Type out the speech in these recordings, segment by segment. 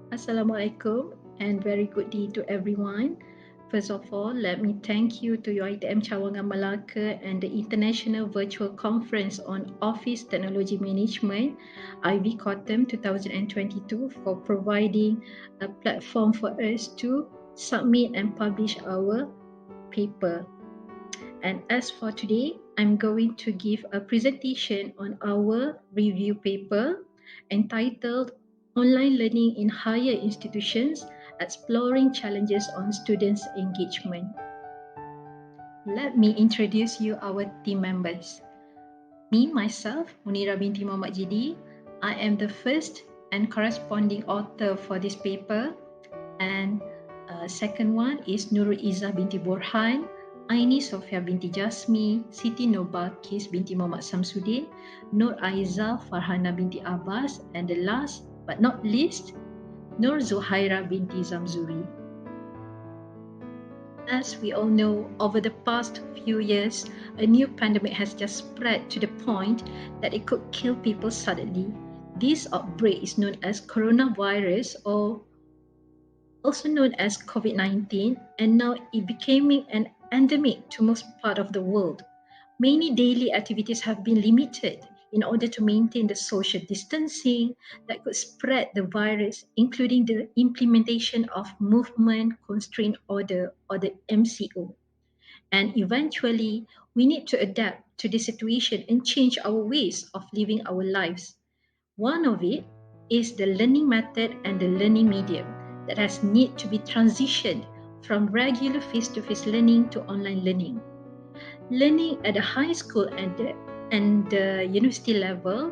Assalamualaikum and very good day to everyone. First of all, let me thank you to IVCOTM Cawangan Melaka and the International Virtual Conference on Office Technology Management, IVCOTM 2022, for providing a platform for us to submit and publish our paper. And as for today, I'm going to give a presentation on our review paper entitled Online Learning in Higher Institutions, Exploring Challenges on Students' Engagement. Let me introduce you our team members. Me, myself, Munira binti Muhammad Jidi. I am the first and corresponding author for this paper. And second one is Nurul Izzah binti Borhan, Aini Sofia binti Jasmi, Siti Nobakis binti Muhammad Samsudin, Nur Aiza Farhana binti Abbas, and the last but not least, Nur Zuhaira binti Zamzuri. As we all know, over the past few years, a new pandemic has just spread to the point that it could kill people suddenly. This outbreak is known as coronavirus, or also known as COVID-19, and now it becoming an endemic to most part of the world. Many daily activities have been limited in order to maintain the social distancing that could spread the virus, including the implementation of Movement Constraint Order, or the MCO. And eventually, we need to adapt to the situation and change our ways of living our lives. One of it is the learning method and the learning medium that has need to be transitioned from regular face-to-face learning to online learning. Learning at the high school and the university level,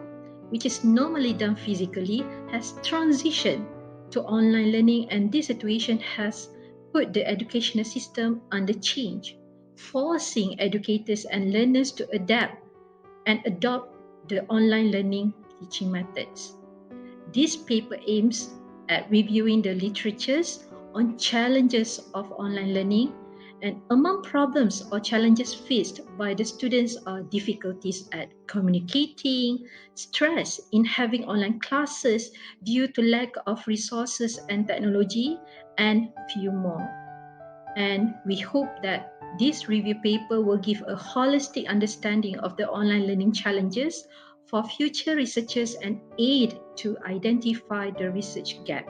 which is normally done physically, has transitioned to online learning, and this situation has put the educational system under change, forcing educators and learners to adapt and adopt the online learning teaching methods. This paper aims at reviewing the literatures on challenges of online learning, and among problems or challenges faced by the students are difficulties at communicating, stress in having online classes due to lack of resources and technology, and few more. And we hope that this review paper will give a holistic understanding of the online learning challenges for future researchers and aid to identify the research gap.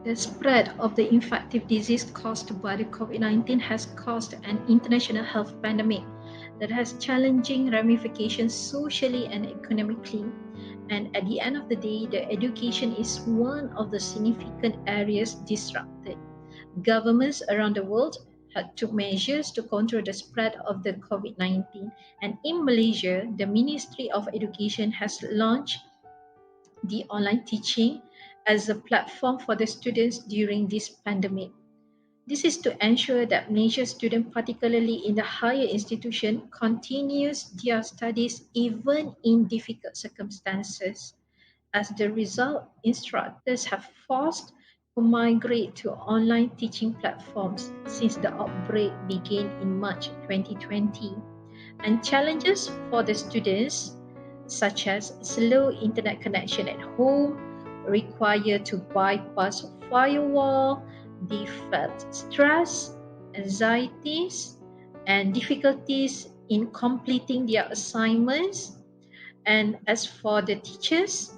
The spread of the infective disease caused by the COVID-19 has caused an international health pandemic that has challenging ramifications socially and economically. And at the end of the day, the education is one of the significant areas disrupted. Governments around the world had took measures to control the spread of the COVID-19. And in Malaysia, the Ministry of Education has launched the online teaching as a platform for the students during this pandemic. This is to ensure that Malaysia students, particularly in the higher institution, continues their studies even in difficult circumstances. As the result, instructors have forced to migrate to online teaching platforms since the outbreak began in March 2020. And challenges for the students, such as slow internet connection at home, require to bypass firewall, they felt stress, anxieties, and difficulties in completing their assignments. And as for the teachers,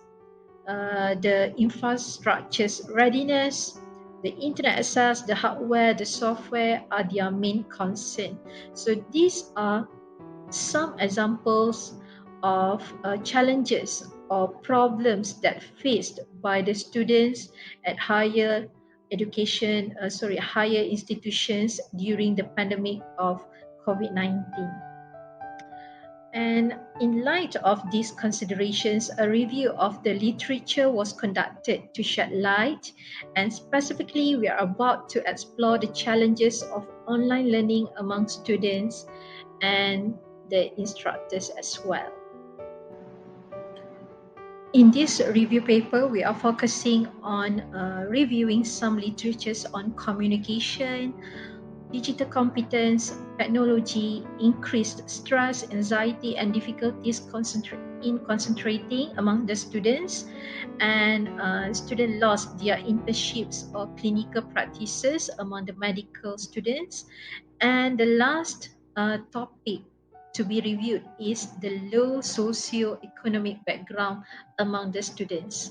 the infrastructure's readiness, the internet access, the hardware, the software are their main concern. So these are some examples of challenges or problems that faced by the students at higher institutions during the pandemic of COVID-19. And in light of these considerations, a review of the literature was conducted to shed light, and specifically, we are about to explore the challenges of online learning among students and the instructors as well. In this review paper, we are focusing on reviewing some literatures on communication, Digital competence, technology, increased stress, anxiety, and difficulties in concentrating among the students, and students lost their internships or clinical practices among the medical students. And the last topic to be reviewed is the low socio-economic background among the students.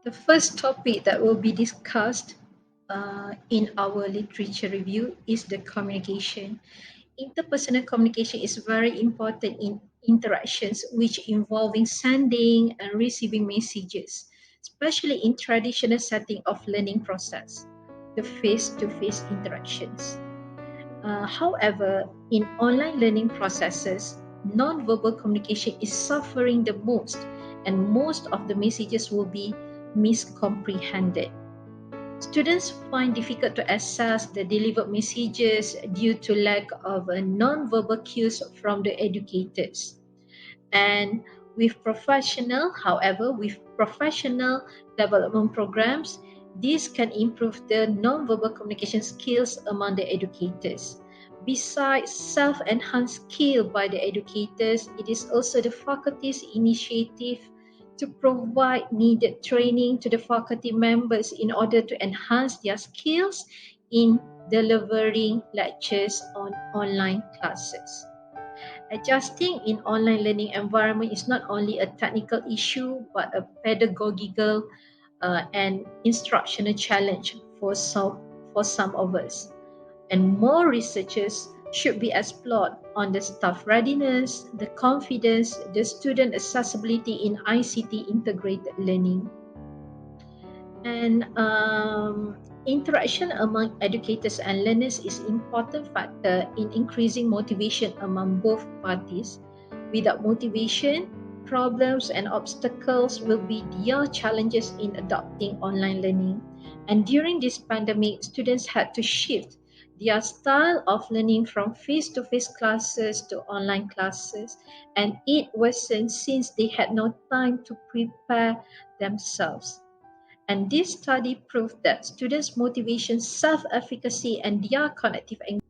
The first topic that will be discussed in our literature review is the communication. Interpersonal communication is very important in interactions which involving sending and receiving messages, especially in traditional setting of learning process, the face-to-face interactions. However, in online learning processes, non-verbal communication is suffering the most, and most of the messages will be miscomprehended. Students find difficult to access the delivered messages due to lack of non-verbal cues from the educators. And with professional development programs, this can improve the non-verbal communication skills among the educators. Besides self-enhanced skill by the educators, it is also the faculty's initiative to provide needed training to the faculty members in order to enhance their skills in delivering lectures on online classes. Adjusting in online learning environment is not only a technical issue but a pedagogical and instructional challenge for some of us. And more researchers should be explored on the staff readiness, the confidence, the student accessibility in ICT integrated learning. And interaction among educators and learners is an important factor in increasing motivation among both parties. Without motivation, problems and obstacles will be their challenges in adopting online learning. And during this pandemic, students had to shift their style of learning from face-to-face classes to online classes, and it worsened since they had no time to prepare themselves. And this study proved that students' motivation, self-efficacy, and their cognitive engagement.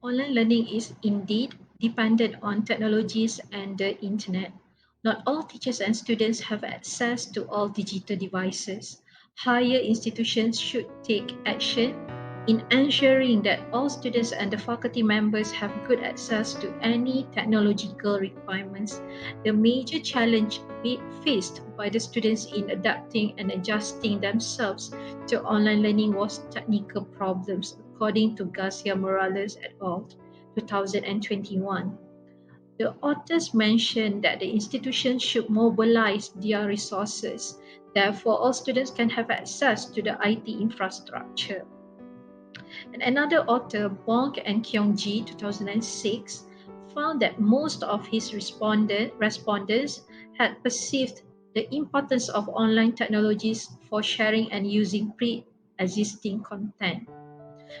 Online learning is indeed dependent on technologies and the internet. Not all teachers and students have access to all digital devices. Higher institutions should take action in ensuring that all students and the faculty members have good access to any technological requirements. The major challenge faced by the students in adapting and adjusting themselves to online learning was technical problems, according to Garcia Morales et al. 2021. The authors mentioned that the institution should mobilize their resources. Therefore, all students can have access to the IT infrastructure. And another author, Bonk and Kyungji, 2006, found that most of his respondents had perceived the importance of online technologies for sharing and using pre-existing content.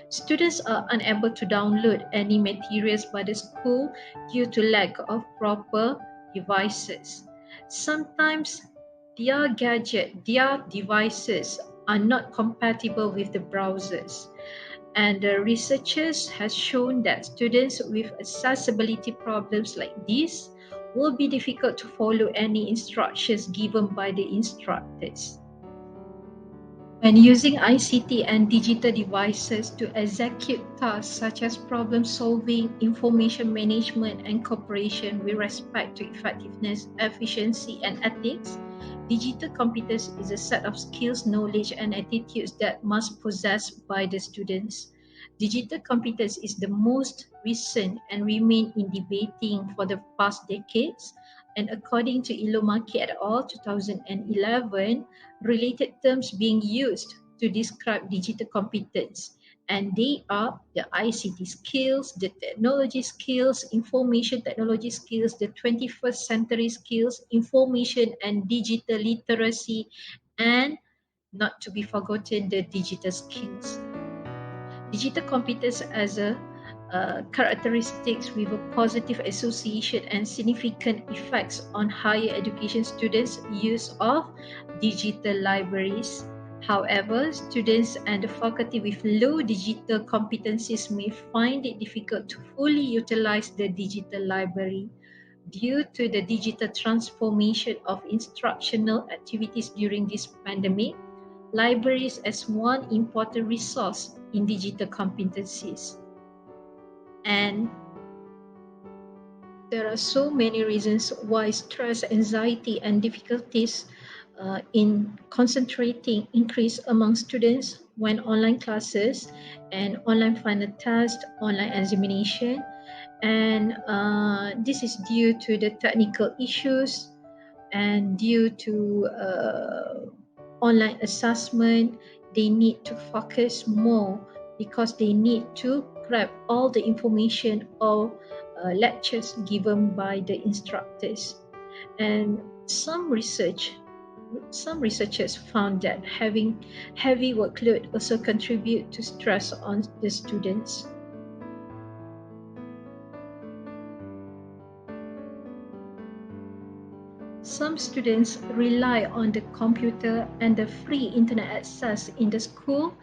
Students are unable to download any materials by the school due to lack of proper devices. Sometimes their devices are not compatible with the browsers. And the researchers has shown that students with accessibility problems like this will be difficult to follow any instructions given by the instructors. When using ICT and digital devices to execute tasks such as problem solving, information management, and cooperation with respect to effectiveness, efficiency, and ethics, digital competence is a set of skills, knowledge, and attitudes that must possess by the students. Digital competence is the most recent and remain in debating for the past decades. And according to Ilomaki et al. 2011, related terms being used to describe digital competence, and they are the ICT skills, the technology skills, information technology skills, the 21st century skills, information and digital literacy, and not to be forgotten, the digital skills. Digital competence as a characteristics with a positive association and significant effects on higher education students' use of digital libraries, However, students and the faculty with low digital competencies may find it difficult to fully utilize the digital library due to the digital transformation of instructional activities during this pandemic. Libraries as one important resource in digital competencies. And there are so many reasons why stress, anxiety, and difficulties in concentrating increase among students when online classes and online final test, online examination, and this is due to the technical issues and due to online assessment. They need to focus more because they need to grab all the information or lectures given by the instructors. And some researchers found that having heavy workload also contribute to stress on the students. Some students rely on the computer and the free internet access in the school,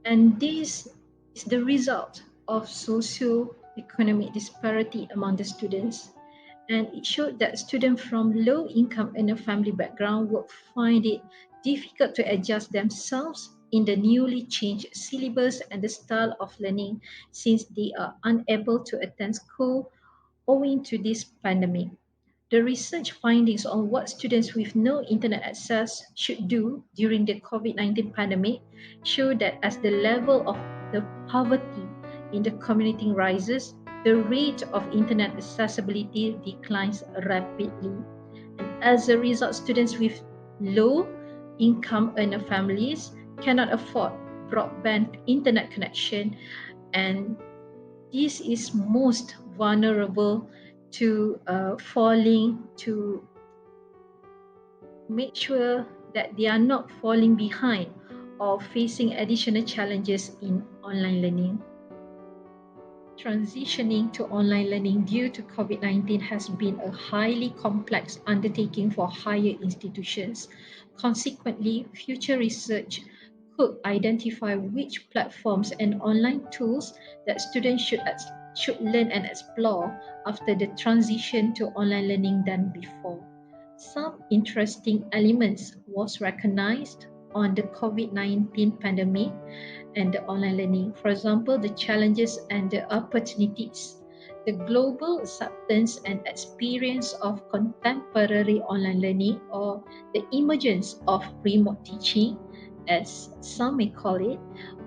and this is the result of socio-economic disparity among the students. And it showed that students from low income and a family background would find it difficult to adjust themselves in the newly changed syllabus and the style of learning since they are unable to attend school owing to this pandemic. The research findings on what students with no internet access should do during the COVID-19 pandemic show that as the level of the poverty in the community rises, the rate of internet accessibility declines rapidly. And as a result, students with low income earner families cannot afford broadband internet connection, and this is most vulnerable to falling, to make sure that they are not falling behind or facing additional challenges in online learning. Transitioning to online learning due to COVID-19 has been a highly complex undertaking for higher institutions. Consequently, future research could identify which platforms and online tools that students should learn and explore after the transition to online learning than before. Some interesting elements was recognized on the COVID-19 pandemic and the online learning. For example, the challenges and the opportunities. The global acceptance and experience of contemporary online learning, or the emergence of remote teaching, as some may call it,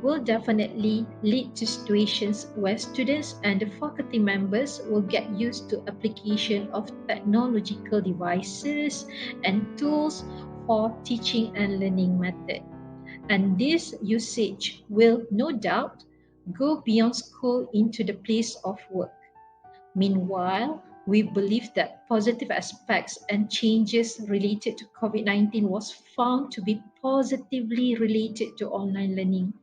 will definitely lead to situations where students and the faculty members will get used to application of technological devices and tools for teaching and learning method. And this usage will no doubt go beyond school into the place of work. Meanwhile, we believe that positive aspects and changes related to COVID-19 was found to be positively related to online learning.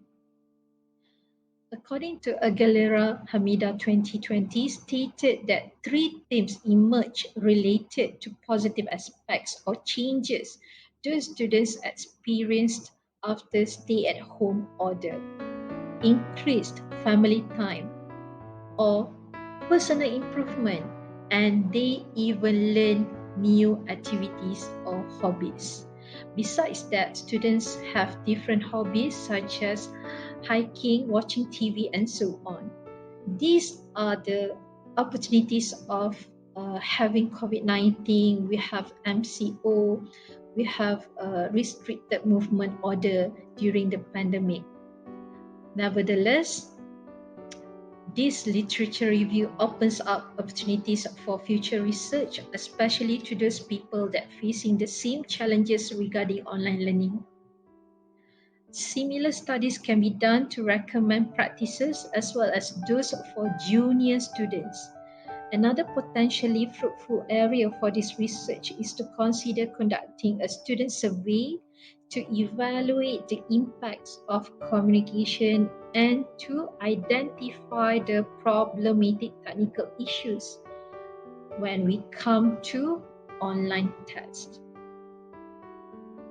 According to Aguilera Hamida 2020 stated that three themes emerged related to positive aspects or changes those students experienced after stay-at-home order: increased family time or personal improvement, and they even learn new activities or hobbies. Besides that, students have different hobbies such as hiking, watching TV, and so on. These are the opportunities of having COVID-19. We have MCO, we have a restricted movement order during the pandemic. Nevertheless, this literature review opens up opportunities for future research, especially to those people that are facing the same challenges regarding online learning. Similar studies can be done to recommend practices as well as those for junior students. Another potentially fruitful area for this research is to consider conducting a student survey to evaluate the impacts of communication and to identify the problematic technical issues when we come to online tests.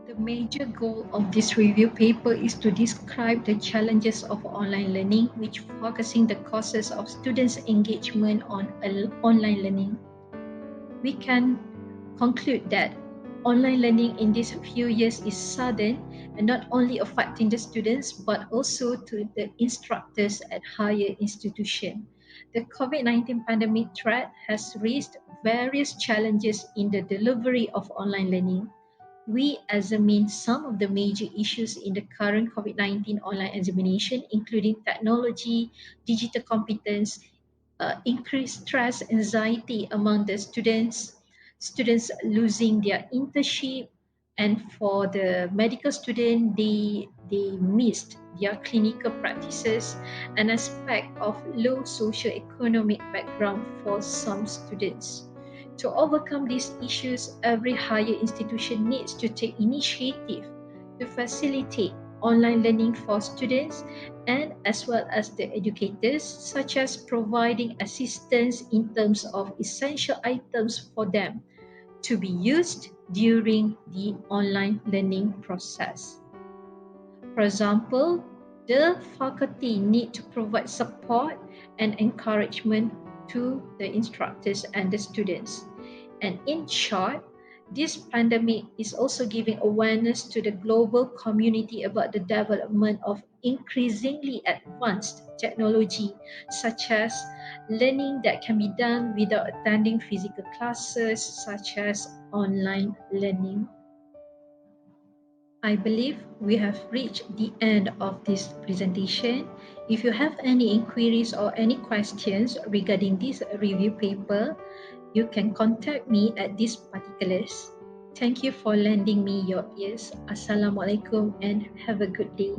The major goal of this review paper is to describe the challenges of online learning, which focusing the causes of students' engagement on online learning. We can conclude that online learning in these few years is sudden and not only affecting the students but also to the instructors at higher institutions. The COVID-19 pandemic threat has raised various challenges in the delivery of online learning. We examine some of the major issues in the current COVID-19 online examination, including technology, digital competence, increased stress, anxiety among the students losing their internship, and for the medical student, they missed their clinical practices, an aspect of low socio-economic background for some students. To overcome these issues, every higher institution needs to take initiative to facilitate online learning for students and as well as the educators, such as providing assistance in terms of essential items for them to be used during the online learning process. For example, the faculty need to provide support and encouragement to the instructors and the students. And in short, this pandemic is also giving awareness to the global community about the development of increasingly advanced technology, such as learning that can be done without attending physical classes, such as online learning. I believe we have reached the end of this presentation. If you have any inquiries or any questions regarding this review paper, you can contact me at these particulars. Thank you for lending me your ears. Assalamualaikum and have a good day.